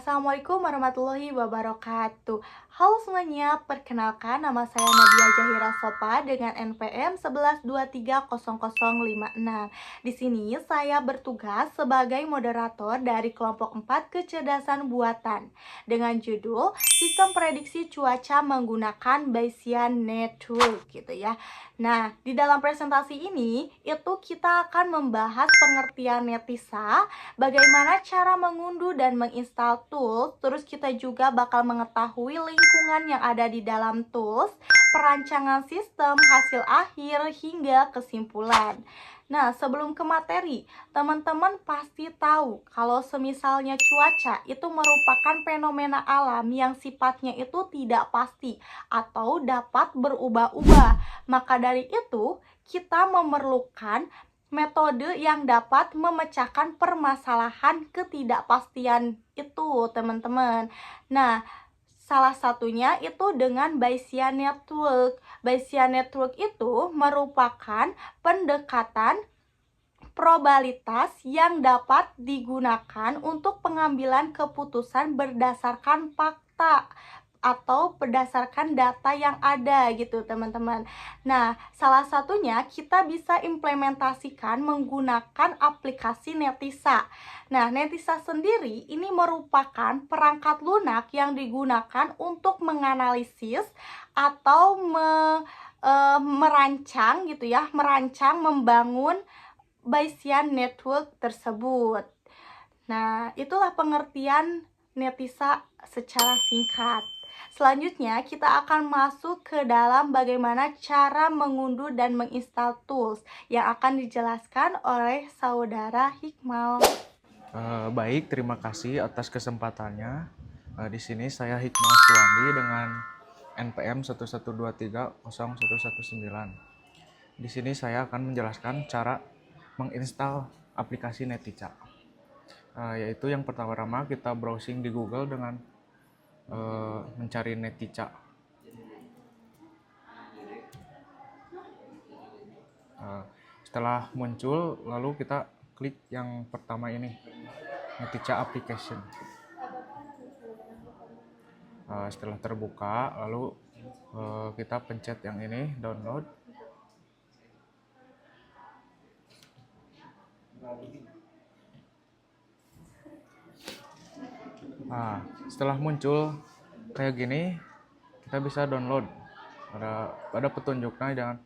Assalamualaikum warahmatullahi wabarakatuh. Halo semuanya, perkenalkan nama saya Nadia Zahira Sopa dengan NPM 11230056. Di sini saya bertugas sebagai moderator dari kelompok 4 kecerdasan buatan dengan judul Sistem Prediksi Cuaca Menggunakan Bayesian Network gitu ya. Nah, di dalam presentasi ini itu kita akan membahas pengertian netisa, bagaimana cara mengunduh dan menginstal tools, terus kita juga bakal mengetahui lingkungan yang ada di dalam tools, perancangan sistem, hasil akhir, hingga kesimpulan. Nah, sebelum ke materi, teman-teman pasti tahu kalau semisalnya cuaca itu merupakan fenomena alam yang sifatnya itu tidak pasti atau dapat berubah-ubah. Maka dari itu, kita memerlukan metode yang dapat memecahkan permasalahan ketidakpastian itu, teman-teman. Nah, salah satunya itu dengan Bayesian Network. Bayesian Network itu merupakan pendekatan probabilitas yang dapat digunakan untuk pengambilan keputusan berdasarkan fakta atau berdasarkan data yang ada gitu, teman-teman. Nah, salah satunya kita bisa implementasikan menggunakan aplikasi Netisa. Nah, Netisa sendiri ini merupakan perangkat lunak yang digunakan untuk menganalisis atau merancang gitu ya, membangun Bayesian Network tersebut. Nah, itulah pengertian netisa secara singkat. Selanjutnya, kita akan masuk ke dalam bagaimana cara mengunduh dan menginstal tools yang akan dijelaskan oleh saudara Hikmal. Baik, terima kasih atas kesempatannya. Di sini saya Hikmal Suwandi dengan NPM 11230119. Di sini saya akan menjelaskan cara menginstal aplikasi Netisa. Yaitu yang pertama-tama kita browsing di Google dengan mencari Netisa. Setelah muncul, lalu kita klik yang pertama ini, Netisa Application. Setelah terbuka, lalu kita pencet yang ini, download. Nah, setelah muncul kayak gini, kita bisa download. Pada petunjuknya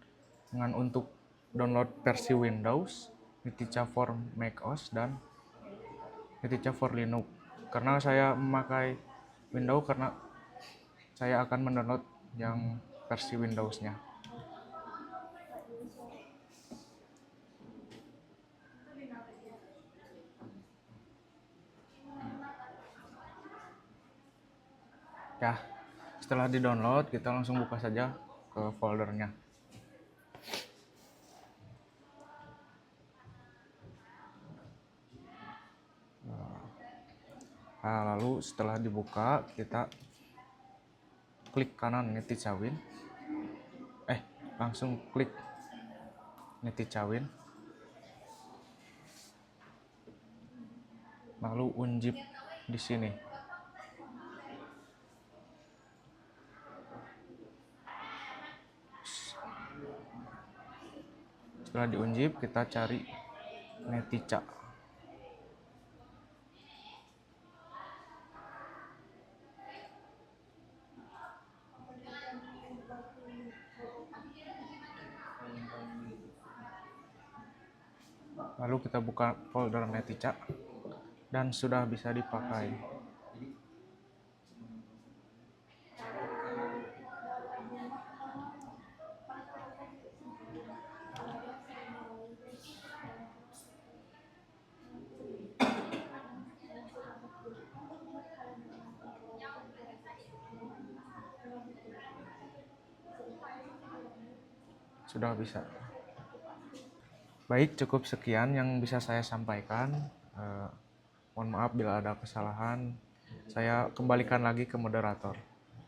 dengan untuk download versi Windows, Netisa for macOS, dan Netisa for Linux. Karena saya memakai Windows, karena saya akan mendownload yang versi Windows-nya. Ya, setelah di-download, kita langsung buka saja ke foldernya. Nah, lalu setelah dibuka, kita klik kanan Netisa Win. Langsung klik Netisa Win. Lalu unzip di sini. Setelah diunzip, kita cari Netisa. Lalu kita buka folder Netisa dan sudah bisa dipakai. Sudah bisa. Baik, cukup sekian yang bisa saya sampaikan. Mohon maaf bila ada kesalahan. Saya kembalikan lagi ke moderator.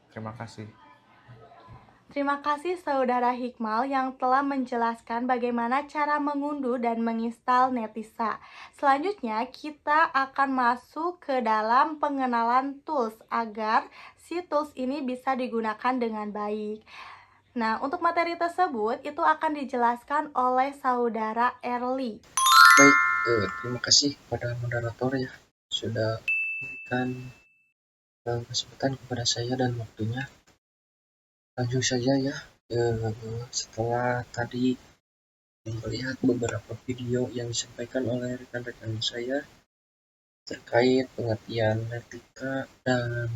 Terima kasih. Terima kasih Saudara Hikmal yang telah menjelaskan bagaimana cara mengunduh dan menginstal Netisa. Selanjutnya, kita akan masuk ke dalam pengenalan tools agar si tools ini bisa digunakan dengan baik. Nah, untuk materi tersebut itu akan dijelaskan oleh Saudara Erli. Baik, terima kasih kepada moderator ya sudah memberikan kesempatan kepada saya dan waktunya. Langsung saja ya, setelah tadi melihat beberapa video yang disampaikan oleh rekan-rekan saya terkait pengertian Netika dan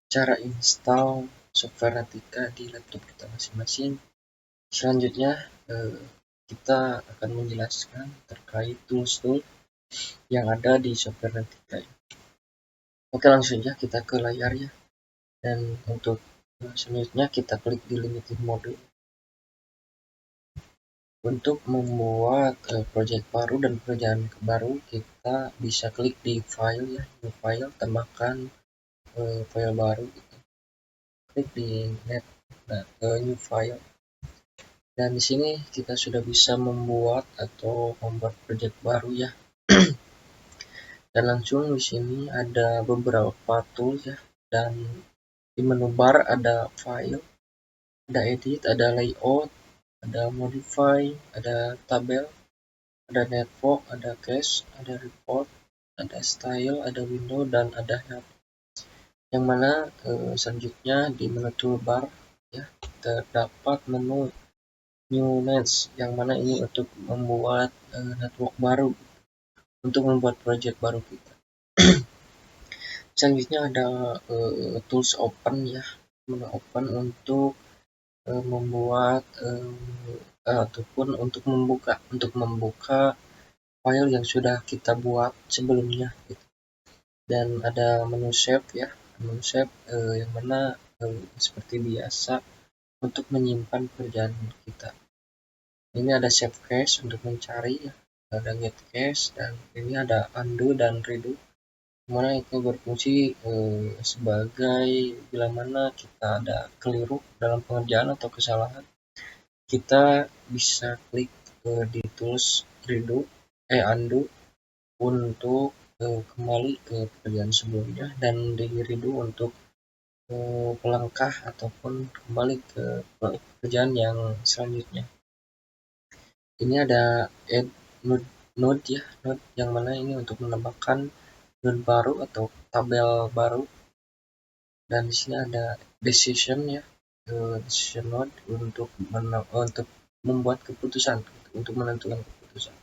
cara install software Netika di laptop kita masing-masing. Selanjutnya kita akan menjelaskan terkait tools-tools yang ada di software Netika. Oke, langsung saja kita ke layar ya. Dan untuk selanjutnya kita klik di limited mode. Untuk membuat project baru dan pekerjaan baru, kita bisa klik di file ya, new file, tambahkan file baru gitu. Klik di new file. Dan di sini kita sudah bisa membuat project baru ya. Dan langsung di sini ada beberapa tools ya, dan di menu bar ada file, ada edit, ada layout, ada modify, ada tabel, ada network, ada cache, ada report, ada style, ada window, dan ada help. Yang mana selanjutnya di menu toolbar ya terdapat menu new nets, yang mana ini untuk membuat network baru, untuk membuat project baru kita. Selanjutnya ada tools open ya, menu open untuk membuat ataupun untuk membuka file yang sudah kita buat sebelumnya gitu. Dan ada menu save ya, menu save yang mana seperti biasa untuk menyimpan pekerjaan kita. Ini ada save cache untuk mencari ya, ada get cache, dan ini ada undo dan redo, mana itu berfungsi sebagai bila mana kita ada keliru dalam pengerjaan atau kesalahan, kita bisa klik di tools undo untuk kembali ke pekerjaan sebelumnya, dan di redo untuk pelangkah ataupun kembali ke pekerjaan yang selanjutnya. Ini ada add node ya, node yang mana ini untuk menambahkan node baru atau tabel baru. Dan di sini ada decision ya, decision node untuk membuat keputusan, untuk menentukan keputusan.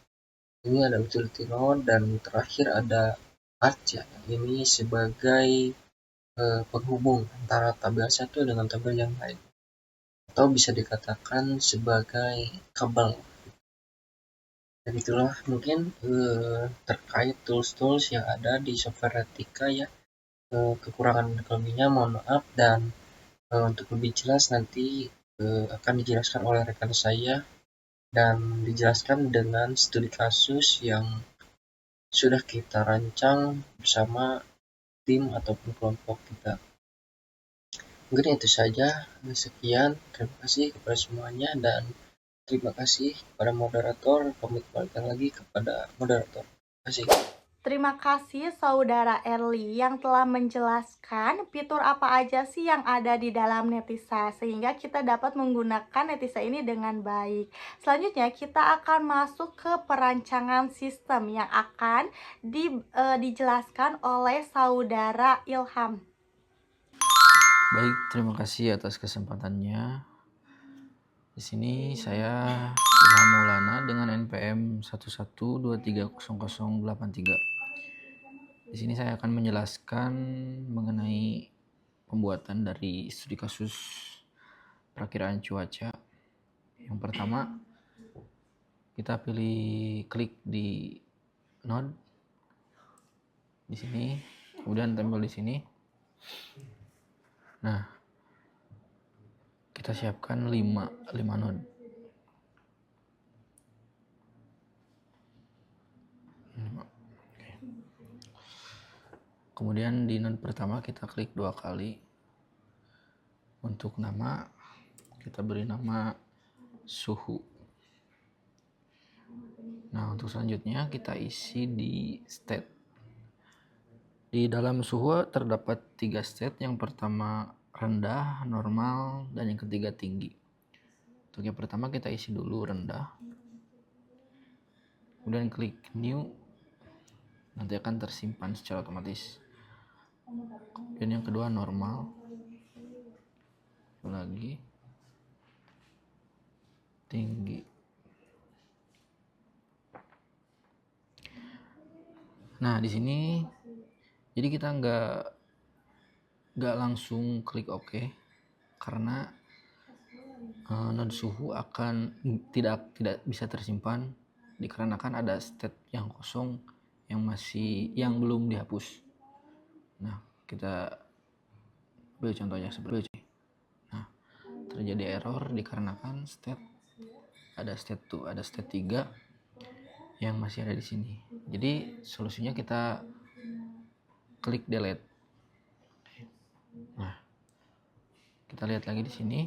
Ini ada utility node, dan terakhir ada arch ya, ini sebagai penghubung antara tabel satu dengan tabel yang lain, atau bisa dikatakan sebagai kabel. Dan itulah mungkin terkait tools-tools yang ada di software Netika ya. Kekurangan dan kelebihannya mohon maaf, dan untuk lebih jelas nanti akan dijelaskan oleh rekan saya dan dijelaskan dengan studi kasus yang sudah kita rancang bersama tim ataupun kelompok kita. Mungkin itu saja. Sekian, terima kasih kepada semuanya, dan terima kasih kepada moderator. Kami kembalikan lagi kepada moderator. Terima kasih. Terima kasih Saudara Erli yang telah menjelaskan fitur apa aja sih yang ada di dalam Netisa sehingga kita dapat menggunakan Netisa ini dengan baik. Selanjutnya kita akan masuk ke perancangan sistem yang akan dijelaskan oleh Saudara Ilham. Baik, terima kasih atas kesempatannya. Di sini saya Ilham Maulana dengan NPM 112300083. Di sini saya akan menjelaskan mengenai pembuatan dari studi kasus perakiraan cuaca. Yang pertama, kita klik di node di sini, kemudian tempel di sini. Nah, kita siapkan 5 node. Kemudian di node pertama kita klik 2 kali. Untuk nama, kita beri nama suhu. Nah, untuk selanjutnya kita isi di state. Di dalam suhu terdapat 3 state. Yang pertama rendah, normal, dan yang ketiga tinggi. Untuk yang pertama kita isi dulu rendah. Kemudian klik new. Nanti akan tersimpan secara otomatis. Dan yang kedua normal. Lagi tinggi. Nah, di sini jadi kita nggak langsung klik OK karena node suhu akan tidak bisa tersimpan dikarenakan ada state yang kosong yang belum dihapus. Nah, kita beri contohnya seperti ini. Nah, terjadi error dikarenakan ada state 3 yang masih ada di sini. Jadi solusinya kita klik delete. Nah, kita lihat lagi di sini.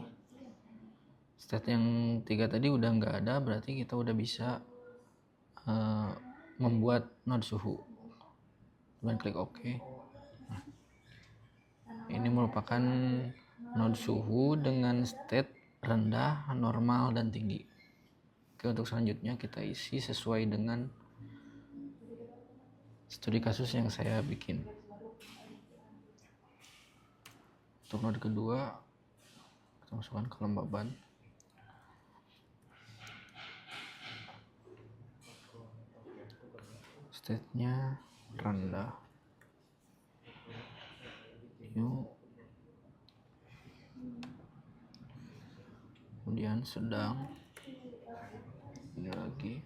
State yang 3 tadi udah nggak ada, berarti kita udah bisa membuat node suhu. Kemudian klik OK. Nah, ini merupakan node suhu dengan state rendah, normal, dan tinggi. Oke, untuk selanjutnya kita isi sesuai dengan studi kasus yang saya bikin. Untuk node kedua, kita masukkan kelembaban. State-nya rendah. New. Kemudian sedang. Ini lagi.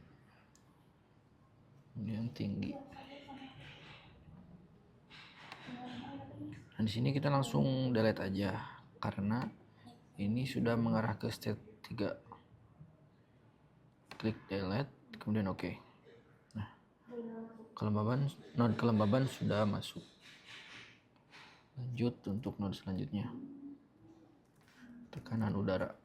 Kemudian tinggi. Nah, di sini kita langsung delete aja karena ini sudah mengarah ke state 3. Klik delete, kemudian OK. Nah, node kelembaban sudah masuk. Lanjut untuk node selanjutnya. Tekanan udara.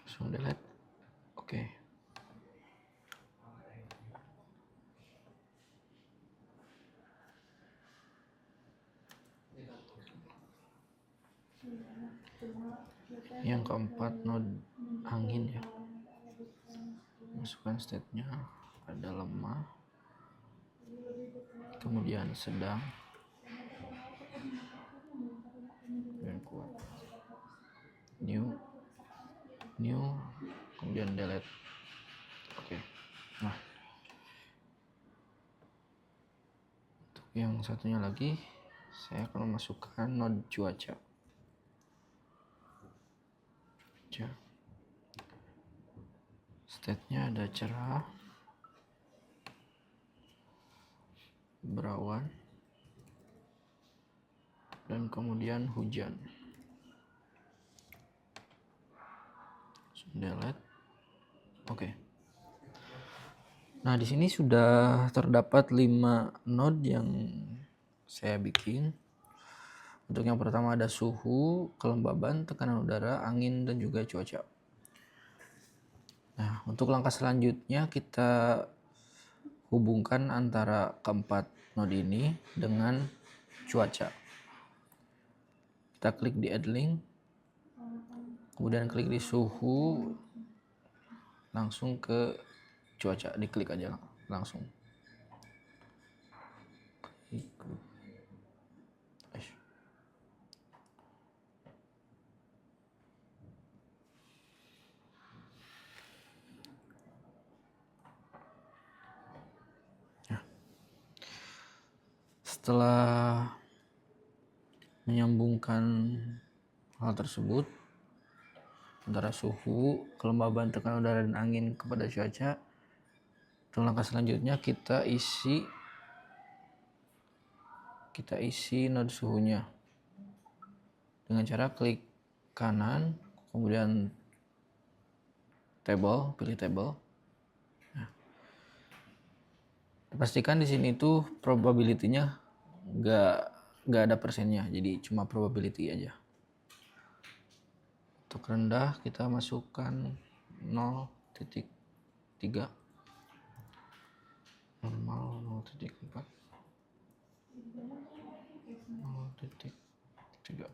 Langsung delete. Oke. Yang keempat node angin ya. Masukkan state-nya, ada lemah, kemudian sedang, dan kuat. New, kemudian delete. Oke. Nah, untuk yang satunya lagi saya akan memasukkan node cuaca. State-nya ada cerah, berawan, dan kemudian hujan. Delete. Oke. Nah, di sini sudah terdapat 5 node yang saya bikin. Untuk yang pertama ada suhu, kelembaban, tekanan udara, angin, dan juga cuaca. Nah, untuk langkah selanjutnya kita hubungkan antara keempat node ini dengan cuaca. Kita klik di add link, kemudian klik di suhu, langsung ke cuaca, diklik aja langsung. Setelah menyambungkan hal tersebut antara suhu, kelembaban, tekanan udara, dan angin kepada cuaca, untuk langkah selanjutnya kita isi kita isi node suhunya dengan cara klik kanan, kemudian table, pilih table. Nah, pastikan di sini tuh probability-nya nggak ada persennya, jadi cuma probability aja. Untuk rendah kita masukkan 0.3, normal 0.4, 0.3,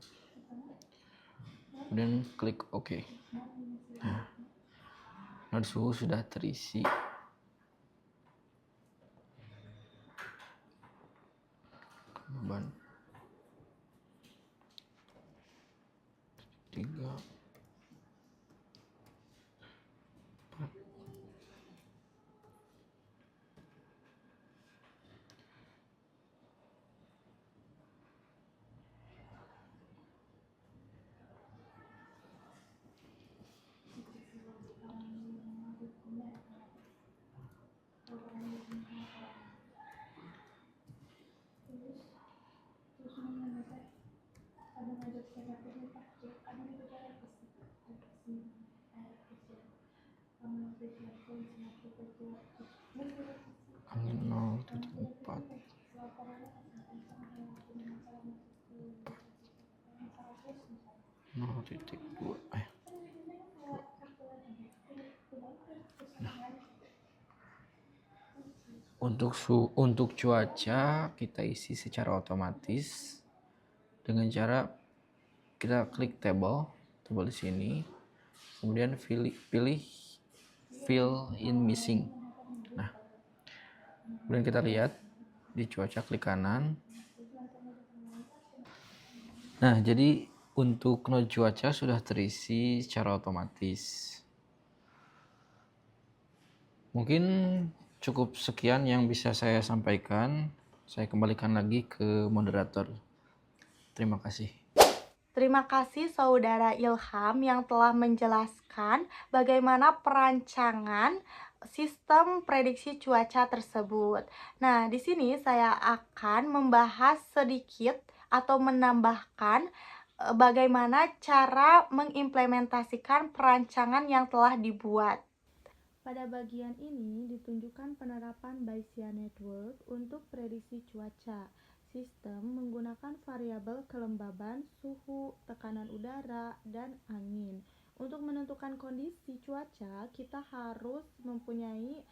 kemudian klik OK. Nah, node suhu sudah terisi. Beban 3, 4. Angin 0.4, 0.2. Untuk cuaca kita isi secara otomatis dengan cara kita klik table di sini, kemudian pilih fill in missing. Nah, kemudian kita lihat di cuaca, klik kanan. Nah, jadi untuk node cuaca sudah terisi secara otomatis. Mungkin cukup sekian yang bisa saya sampaikan. Saya kembalikan lagi ke moderator. Terima kasih. Terima kasih Saudara Ilham yang telah menjelaskan bagaimana perancangan sistem prediksi cuaca tersebut. Nah, di sini saya akan membahas sedikit atau menambahkan bagaimana cara mengimplementasikan perancangan yang telah dibuat. Pada bagian ini ditunjukkan penerapan Bayesian Network untuk prediksi cuaca. Sistem menggunakan variabel kelembaban, suhu, tekanan udara, dan angin. Untuk menentukan kondisi cuaca, kita harus mempunyai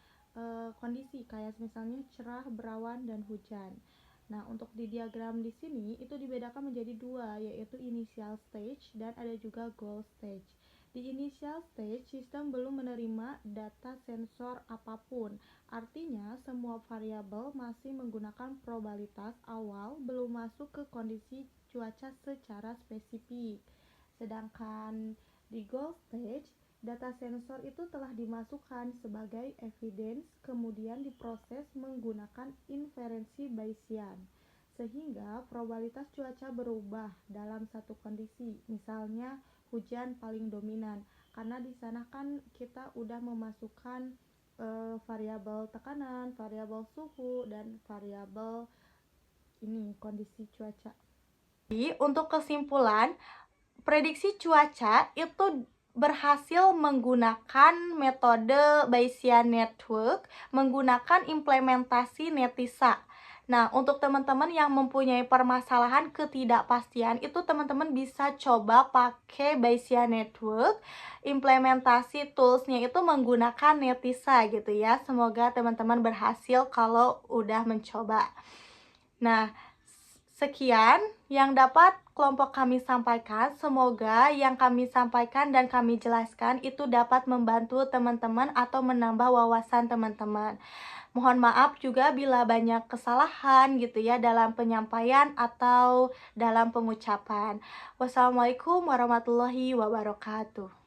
kondisi kayak misalnya cerah, berawan, dan hujan. Nah, untuk di diagram di sini itu dibedakan menjadi dua, yaitu initial stage dan ada juga goal stage. Di initial stage, sistem belum menerima data sensor apapun. Artinya, semua variabel masih menggunakan probabilitas awal, belum masuk ke kondisi cuaca secara spesifik. Sedangkan di goal stage, data sensor itu telah dimasukkan sebagai evidence, kemudian diproses menggunakan inferensi Bayesian. Sehingga probabilitas cuaca berubah dalam satu kondisi. Misalnya, hujan paling dominan karena di sana kan kita udah memasukkan variabel tekanan, variabel suhu, dan variabel ini kondisi cuaca. Jadi untuk kesimpulan, prediksi cuaca itu berhasil menggunakan metode Bayesian Network menggunakan implementasi Netisa. Nah, untuk teman-teman yang mempunyai permasalahan ketidakpastian, itu teman-teman bisa coba pakai Bayesian Network. Implementasi toolsnya itu menggunakan Netisa gitu ya. Semoga teman-teman berhasil kalau udah mencoba. Nah, sekian yang dapat kelompok kami sampaikan. Semoga yang kami sampaikan dan kami jelaskan itu dapat membantu teman-teman atau menambah wawasan teman-teman. Mohon maaf juga bila banyak kesalahan gitu ya dalam penyampaian atau dalam pengucapan. Wassalamualaikum warahmatullahi wabarakatuh.